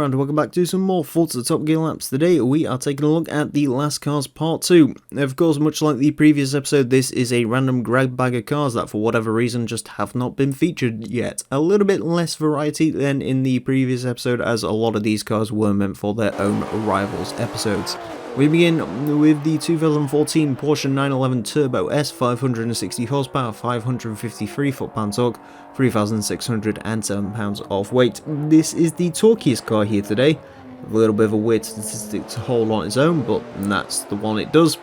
everyone, welcome back to some more Forza Top Gear laps. Today we are taking a look at the Last Cars Part 2. Of course, much like the previous episode, this is a random grab bag of cars that for whatever reason just have not been featured yet. A little bit less variety than in the previous episode, as a lot of these cars were meant for their own Rivals episodes. We begin with the 2014 Porsche 911 Turbo S, 560 horsepower, 553 foot-pound torque, 3,607 pounds of weight. This is the torquiest car here today. A little bit of a weird statistic to hold on its own, but that's the one it does.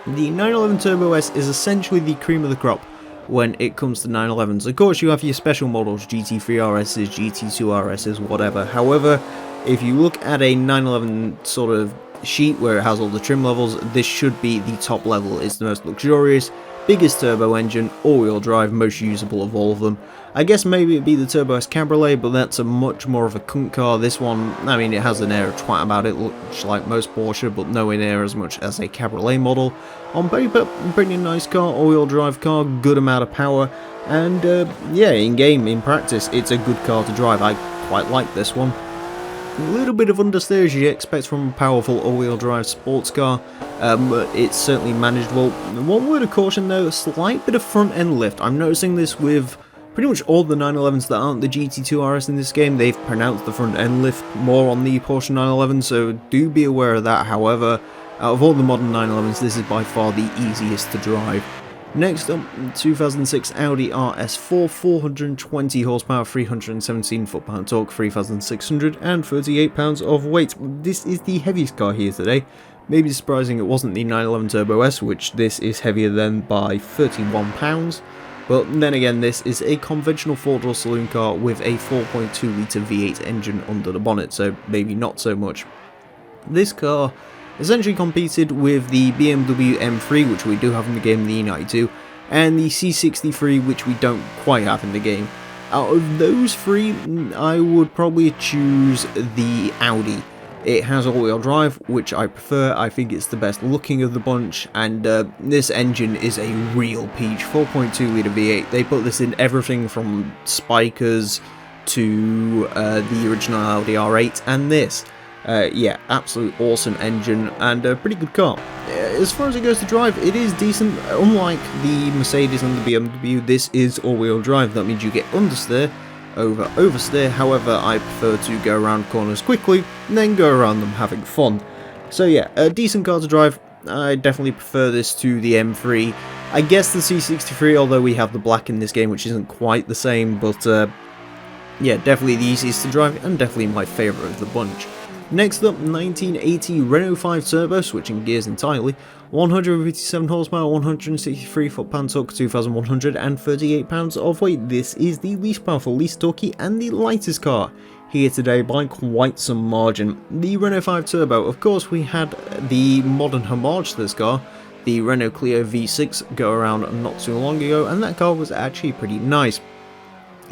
The 911 Turbo S is essentially the cream of the crop when it comes to 911s. Of course, you have your special models, GT3 RSs, GT2 RSs, whatever. However, if you look at a 911 sort of sheet where it has all the trim levels, this should be the top level. It's the most luxurious, biggest turbo engine, all-wheel drive, most usable of all of them. I guess maybe it'd be the Turbo S Cabriolet, but that's a much more of a cunt car. This one, I mean, it has an air of twat about it, looks like most Porsche, but nowhere near as much as a Cabriolet model. On paper, pretty nice car, all-wheel drive car, good amount of power, and yeah, in game, in practice, it's a good car to drive. I quite like this one. A little bit of understeer as you expect from a powerful all-wheel drive sports car, but it's certainly manageable. One word of caution though, a slight bit of front end lift. I'm noticing this with pretty much all the 911s that aren't the GT2 RS in this game. They've pronounced the front end lift more on the Porsche 911, so do be aware of that. However, out of all the modern 911s, this is by far the easiest to drive. Next up, 2006 Audi RS4, 420 horsepower, 317 foot-pound torque, 3,638 pounds of weight. This is the heaviest car here today. Maybe surprising it wasn't the 911 Turbo S, which this is heavier than by 31 pounds. But then again, this is a conventional four-door saloon car with a 4.2 litre V8 engine under the bonnet, so maybe not so much. This car essentially competed with the BMW M3, which we do have in the game, the E92, and the C63, which we don't quite have in the game. Out of those three, I would probably choose the Audi. It has all-wheel drive, which I prefer. I think it's the best looking of the bunch, and this engine is a real peach. 4.2 litre V8. They put this in everything from Spikers to the original Audi R8 and this. Yeah, absolute awesome engine and a pretty good car. As far as it goes to drive, it is decent. Unlike the Mercedes and the BMW, this is all-wheel drive. That means you get understeer over oversteer. However, I prefer to go around corners quickly and then go around them having fun. So yeah, a decent car to drive. I definitely prefer this to the M3. I guess the C63, although we have the black in this game, which isn't quite the same, but yeah, definitely the easiest to drive and definitely my favourite of the bunch. Next up, 1980 Renault 5 Turbo, switching gears entirely, 157 horsepower, 163 foot-pound torque, 2,138 pounds of weight. This is the least powerful, least torquey, and the lightest car here today by quite some margin. The Renault 5 Turbo, of course, we had the modern homage to this car, the Renault Clio V6, go around not too long ago, and that car was actually pretty nice.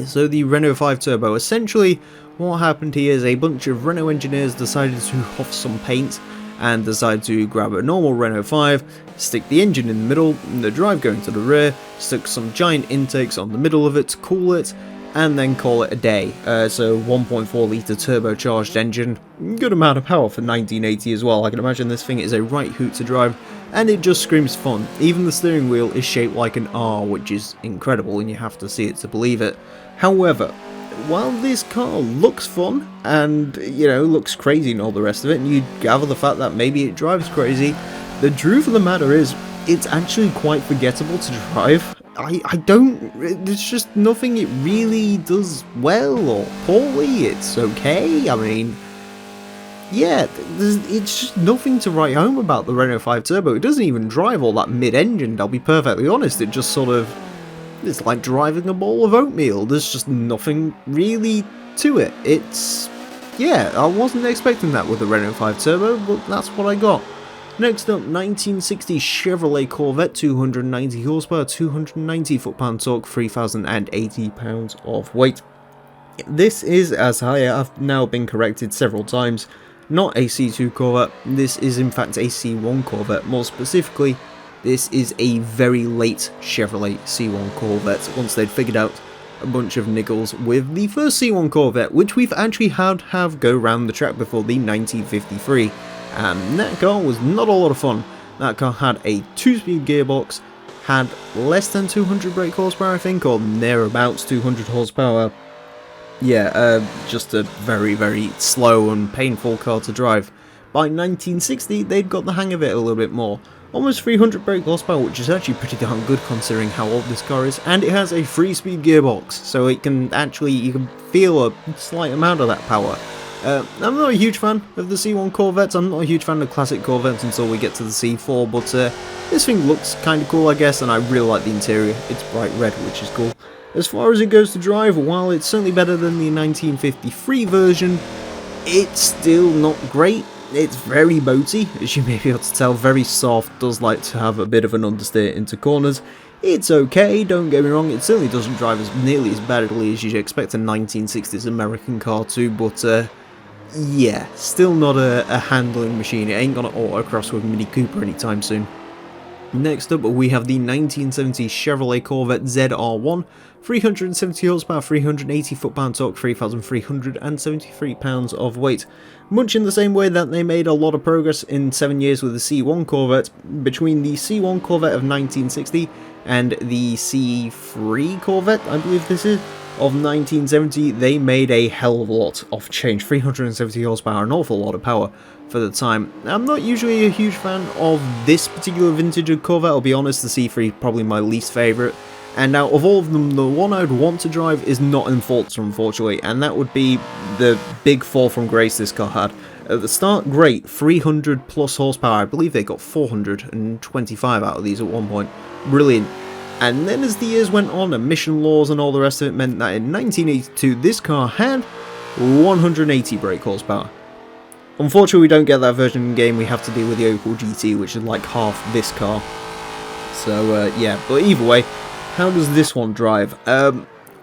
So the Renault 5 Turbo, essentially what happened here is a bunch of Renault engineers decided to huff some paint and decided to grab a normal Renault 5, stick the engine in the middle, the drive going to the rear, stick some giant intakes on the middle of it to cool it, and then call it a day. So 1.4 litre turbocharged engine, good amount of power for 1980 as well. I can imagine this thing is a right hoot to drive, and it just screams fun. Even the steering wheel is shaped like an R, which is incredible, and you have to see it to believe it. However, while this car looks fun and, you know, looks crazy and all the rest of it, and you gather the fact that maybe it drives crazy, the truth of the matter is, it's actually quite forgettable to drive. There's just nothing it really does well or poorly. It's okay. I mean, yeah, it's just nothing to write home about the Renault 5 Turbo. It doesn't even drive all that mid-engined, I'll be perfectly honest. It just sort of, it's like driving a bowl of oatmeal. There's just nothing really to it. It's, yeah, I wasn't expecting that with the Renault 5 Turbo, but that's what I got. Next up, 1960 Chevrolet Corvette, 290 horsepower, 290 foot-pound torque, 3,080 pounds of weight. This is, as I have now been corrected several times, not a C2 Corvette. This is in fact a C1 Corvette. More specifically, this is a very late Chevrolet C1 Corvette. Once they'd figured out a bunch of niggles with the first C1 Corvette, which we've actually had have go round the track before, the 1953. And that car was not a lot of fun. That car had a 2-speed gearbox, had less than 200 brake horsepower I think, or thereabouts 200 horsepower. Yeah, just a very, very slow and painful car to drive. By 1960 they'd got the hang of it a little bit more. Almost 300 brake horsepower, which is actually pretty darn good considering how old this car is, and it has a 3-speed gearbox, so it can actually, you can feel a slight amount of that power. I'm not a huge fan of the C1 Corvettes, I'm not a huge fan of classic Corvettes until we get to the C4, but this thing looks kind of cool I guess, and I really like the interior. It's bright red, which is cool. As far as it goes to drive, while it's certainly better than the 1953 version, it's still not great. It's very boaty, as you may be able to tell, very soft, does like to have a bit of an understeer into corners. It's okay, don't get me wrong, it certainly doesn't drive as nearly as badly as you'd expect a 1960s American car to, but yeah, still not a handling machine. It ain't gonna autocross with Mini Cooper anytime soon. Next up, we have the 1970 Chevrolet Corvette ZR1, 370 horsepower, 380 foot-pound torque, 3,373 pounds of weight. Much in the same way that they made a lot of progress in 7 years with the C1 Corvette, between the C1 Corvette of 1960 and the C3 Corvette, I believe this is, of 1970, they made a hell of a lot of change. 370 horsepower, an awful lot of power for the time. I'm not usually a huge fan of this particular vintage of Corvette, I'll be honest. The C3 is probably my least favourite, and out of all of them, the one I'd want to drive is not in Forza, unfortunately, and that would be the big fall from grace this car had. At the start, great, 300 plus horsepower. I believe they got 425 out of these at one point. Brilliant. And then as the years went on, emission laws and all the rest of it meant that in 1982 this car had 180 brake horsepower. Unfortunately, we don't get that version in the game. We have to deal with the Opel GT, which is like half this car. So yeah, but either way, how does this one drive?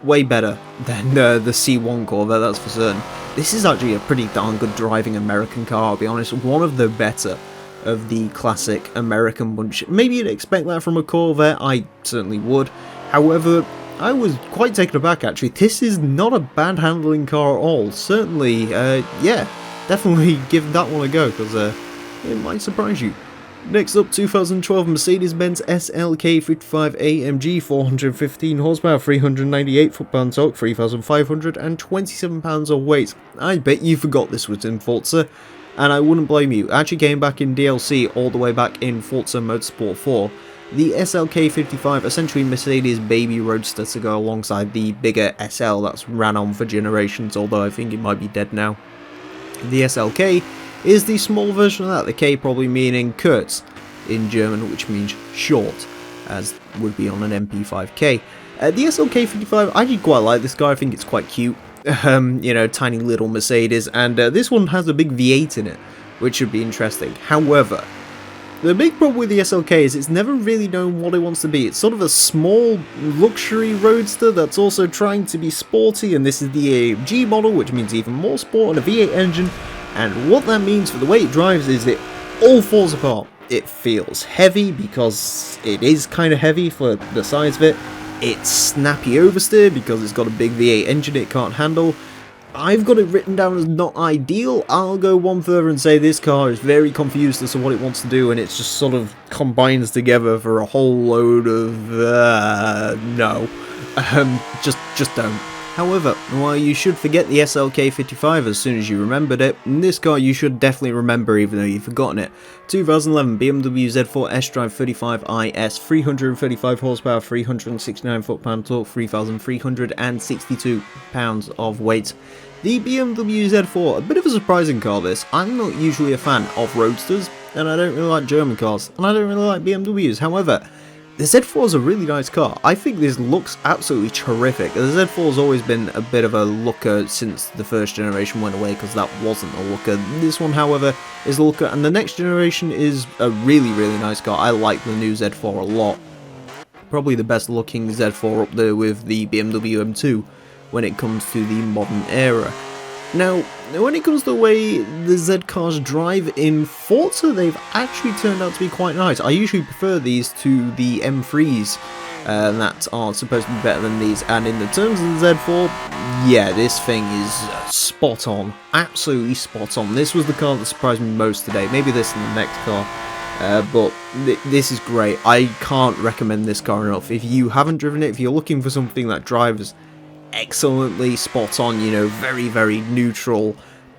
Way better than the C1 Corvette, that's for certain. This is actually a pretty darn good driving American car, I'll be honest. One of the better of the classic American bunch. Maybe you'd expect that from a Corvette, I certainly would. However, I was quite taken aback actually. This is not a bad handling car at all. Certainly, yeah, definitely give that one a go, because it might surprise you. Next up, 2012 Mercedes-Benz SLK55 AMG, 415 horsepower, 398 foot-pound torque, 3,527 pounds of weight. I bet you forgot this was in Forza, and I wouldn't blame you. It actually came back in DLC all the way back in Forza Motorsport 4. The SLK55, essentially Mercedes baby roadster to go alongside the bigger SL that's ran on for generations, although I think it might be dead now. The SLK is the small version of that, the K probably meaning kurz in German, which means short, as would be on an MP5K. The SLK55, I actually quite like this car. I think it's quite cute. You know, tiny little Mercedes, and this one has a big V8 in it, which should be interesting. However, the big problem with the SLK is it's never really known what it wants to be. It's sort of a small luxury roadster that's also trying to be sporty, and this is the AMG model, which means even more sport and a V8 engine. And what that means for the way it drives is it all falls apart. It feels heavy because it is kind of heavy for the size of it. It's snappy oversteer because it's got a big V8 engine it can't handle. I've got it written down as not ideal. I'll go one further and say this car is very confused as to what it wants to do, and it just sort of combines together for a whole load of no. Just don't. However, while you should forget the SLK55 as soon as you remembered it, this car you should definitely remember even though you've forgotten it. 2011 BMW Z4 S-Drive 35IS, 335 horsepower, 369 foot-pound torque, 3,362 pounds of weight. The BMW Z4, a bit of a surprising car this. I'm not usually a fan of roadsters, and I don't really like German cars, and I don't really like BMWs. However, the Z4 is a really nice car. I think this looks absolutely terrific. The Z4 has always been a bit of a looker since the first generation went away, because that wasn't a looker. This one, however, is a looker, and the next generation is a really, really nice car. I like the new Z4 a lot. Probably the best looking Z4 up there with the BMW M2 when it comes to the modern era. Now, when it comes to the way the Z cars drive in Forza, they've actually turned out to be quite nice. I usually prefer these to the M3s that are supposed to be better than these. And in the terms of the Z4, yeah, this thing is spot on, absolutely spot on. This was the car that surprised me most today. Maybe this and the next car. But this is great. I can't recommend this car enough. If you haven't driven it, if you're looking for something that drives excellently spot on, you know, very, very neutral,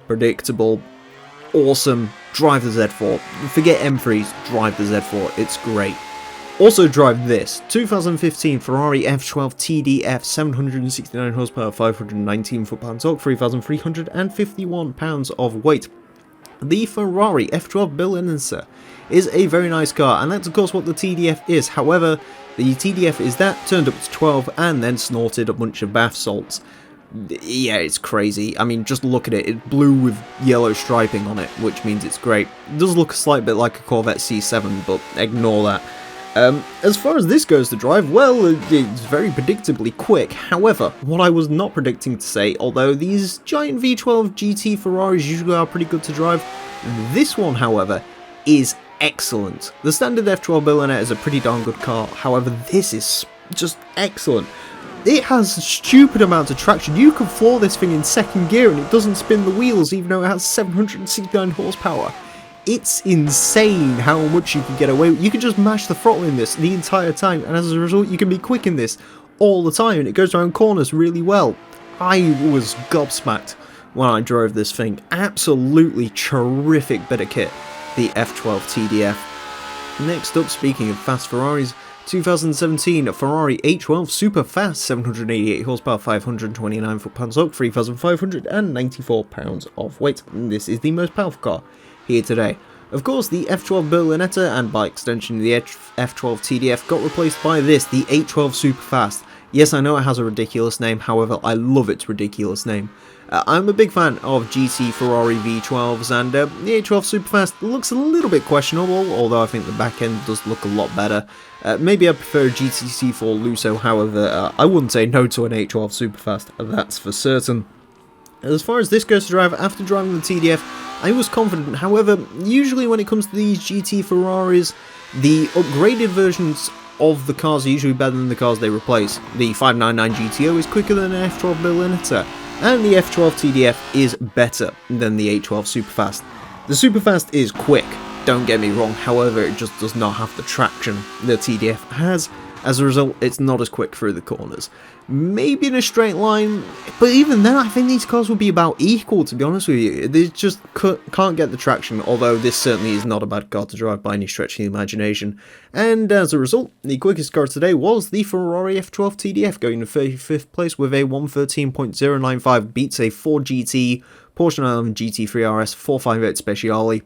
predictable, awesome, drive the Z4. Forget M3s, drive the Z4. It's great. Also drive this 2015 Ferrari F12 TDF, 769 horsepower, 519 foot-pound torque, 3,351 pounds of weight. The Ferrari F12 Berlinense is a very nice car, and that's of course what the TDF is. However, the TDF is that turned up to 12 and then snorted a bunch of bath salts. Yeah, it's crazy. I mean, just look at it. It's blue with yellow striping on it, which means it's great. It does look a slight bit like a Corvette C7, but ignore that. As far as this goes to drive, well, it's very predictably quick. However, what I was not predicting to say, although these giant V12 GT Ferraris usually are pretty good to drive, this one, however, is excellent. The standard F12 Berlinette is a pretty darn good car, however, this is just excellent. It has a stupid amount of traction. You can floor this thing in second gear and it doesn't spin the wheels, even though it has 769 horsepower. It's insane how much you can get away with. You can just mash the throttle in this the entire time, and as a result you can be quick in this all the time, and it goes around corners really well. I was gobsmacked when I drove this thing. Absolutely terrific bit of kit, the F12 TDF. Next up, speaking of fast Ferraris, 2017 Ferrari H12 Super Fast, 788 horsepower, 529 foot-pound torque, 3,594 pounds of weight. This is the most powerful car here today. Of course, the F12 Berlinetta, and by extension the F12 TDF, got replaced by this, the H12 Superfast. Yes, I know it has a ridiculous name, however, I love its ridiculous name. I'm a big fan of GT Ferrari V12s, and the H12 Superfast looks a little bit questionable, although I think the back end does look a lot better. Maybe I prefer a GT4 Lusso, however, I wouldn't say no to an H12 Superfast, that's for certain. As far as this goes to drive, after driving the TDF, I was confident. However, usually when it comes to these GT Ferraris, the upgraded versions of the cars are usually better than the cars they replace. The 599 GTO is quicker than an F12 Berlinetta, and the F12 TDF is better than the H12 Superfast. The Superfast is quick, don't get me wrong, however it just does not have the traction the TDF has. As a result, it's not as quick through the corners. Maybe in a straight line, but even then I think these cars will be about equal, to be honest with you. They just can't get the traction, although this certainly is not a bad car to drive by any stretch of the imagination. And as a result, the quickest car today was the Ferrari F12 TDF, going to 35th place with a 113.095, beats a 4GT Porsche 911 GT3 RS 458 Speciale.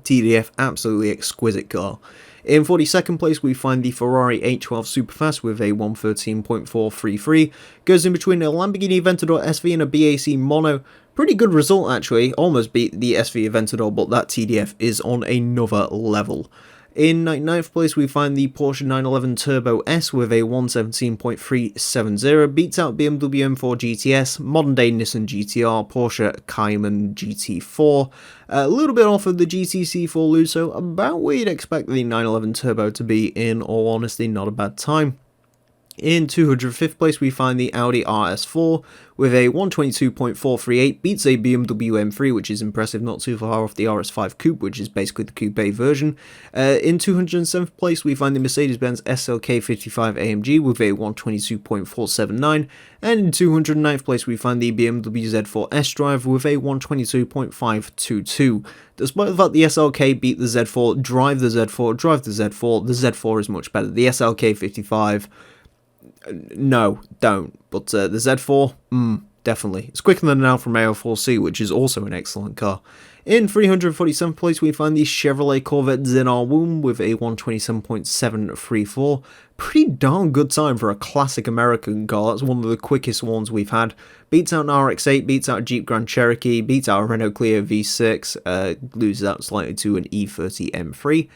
TDF, absolutely exquisite car. In 42nd place, we find the Ferrari H12 Superfast with a 113.433. Goes in between a Lamborghini Aventador SV and a BAC Mono. Pretty good result, actually. Almost beat the SV Aventador, but that TDF is on another level. In 99th place, we find the Porsche 911 Turbo S with a 117.370, beats out BMW M4 GTS, modern day Nissan GTR, Porsche Cayman GT4, a little bit off of the GTC4 Lusso, about where you'd expect the 911 Turbo to be, in all honesty, not a bad time. In 205th place, we find the Audi RS4 with a 122.438, beats a BMW M3, which is impressive, not too far off the RS5 Coupe, which is basically the coupe version. In 207th place, we find the Mercedes-Benz SLK 55 AMG with a 122.479, and in 209th place, we find the BMW Z4 S-Drive with a 122.522. Despite the fact the SLK beat the Z4, drive the Z4, drive the Z4 is much better. The SLK 55... no, don't. But the Z4, definitely. It's quicker than an Alfa Romeo 4C, which is also an excellent car. In 347th place, we find the Chevrolet Corvette ZR1 with a 127.734. Pretty darn good time for a classic American car. That's one of the quickest ones we've had. Beats out an RX-8, beats out a Jeep Grand Cherokee, beats out a Renault Clio V6, loses out slightly to an E30 M3.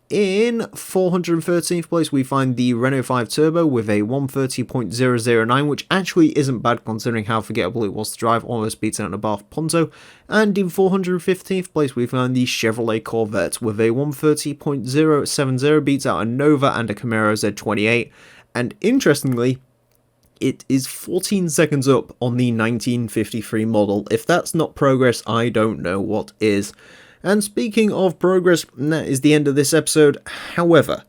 In 413th place, we find the Renault 5 Turbo with a 130.009, which actually isn't bad considering how forgettable it was to drive, almost beats out an Abarth Punto. And in 415th place, we find the Chevrolet Corvette with a 130.070, beats out a Nova and a Camaro Z28. and interestingly, it is 14 seconds up on the 1953 model. If that's not progress, I don't know what is. And speaking of progress, that is the end of this episode. However,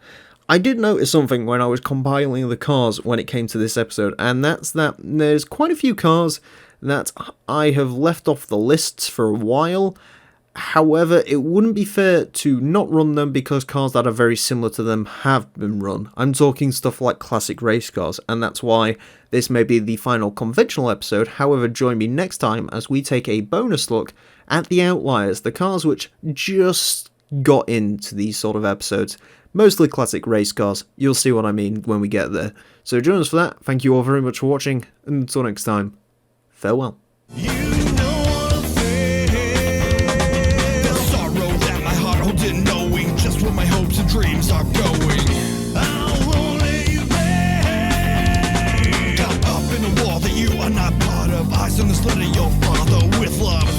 I did notice something when I was compiling the cars when it came to this episode, and that's that there's quite a few cars that I have left off the lists for a while. However, it wouldn't be fair to not run them because cars that are very similar to them have been run. I'm talking stuff like classic race cars, and that's why this may be the final conventional episode. However, join me next time as we take a bonus look at the outliers, the cars which just got into these sort of episodes. Mostly classic race cars. You'll see what I mean when we get there. So join us for that. Thank you all very much for watching, and until next time, farewell. My hopes and dreams are going. How lonely you've been. Got up in a wall that you are not part of. Eyes on the slit of your father with love.